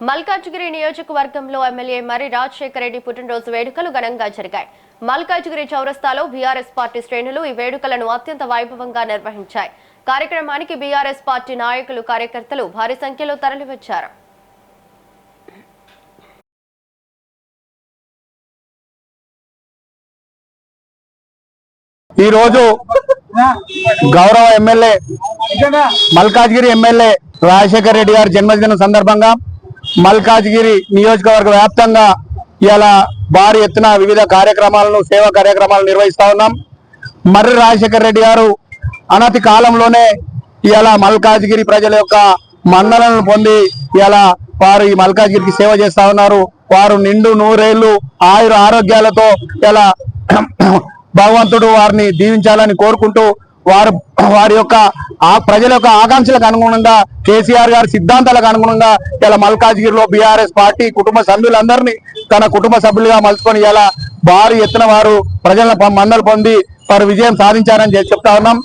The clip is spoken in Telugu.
మల్కాజ్గిరి నియోజకవర్గంలో ఎమ్మెల్యే మరి రాజశేఖర్ రెడ్డి పుట్టినరోజు వేడుకలు ఘనంగా జరిగాయి. మల్కాజ్గిరి చౌరస్తాలో బీఆర్ఎస్ పార్టీ శ్రేణులు ఈ వేడుకలను అత్యంత వైభవంగా నిర్వహించాయి. కార్యక్రమానికి బీఆర్ఎస్ పార్టీ నాయకులు, కార్యకర్తలు భారీ సంఖ్యలో తరలివచ్చారు. ఈ రోజు గౌరవ ఎమ్మెల్యే మల్కాజ్గిరి ఎమ్మెల్యే రాజశేఖర్ రెడ్డి గారి జన్మదినం సందర్భంగా మల్కాజ్గిరి నియోజకవర్గ వ్యాప్తంగా ఇలా భారీ ఎత్తున వివిధ కార్యక్రమాలను, సేవా కార్యక్రమాలు నిర్వహిస్తా ఉన్నాం. మర్రి రాజశేఖర్ రెడ్డి గారు అనతి కాలంలోనే ఇలా మల్కాజ్గిరి ప్రజల యొక్క మన్ననలను పొంది ఇలా వారు ఈ మల్కాజ్గిరికి సేవ చేస్తా ఉన్నారు. వారు నిండు నూరేళ్లు ఆయుర ఆరోగ్యాలతో ఇలా భగవంతుడు వారిని దీవించాలని కోరుకుంటూ వారి యొక్క ప్రజల యొక్క ఆకాంక్షలకు అనుగుణంగా, కేసీఆర్ గారి సిద్ధాంతాలకు అనుగుణంగా ఇలా మల్కాజ్గిరిలో బీఆర్ఎస్ పార్టీ కుటుంబ సభ్యులందరినీ తన కుటుంబ సభ్యులుగా మలుచుకొని ఇలా భారీ ఎత్తున వారు ప్రజల మన్నలు పొంది వారు విజయం సాధించారని చెప్తా ఉన్నాం.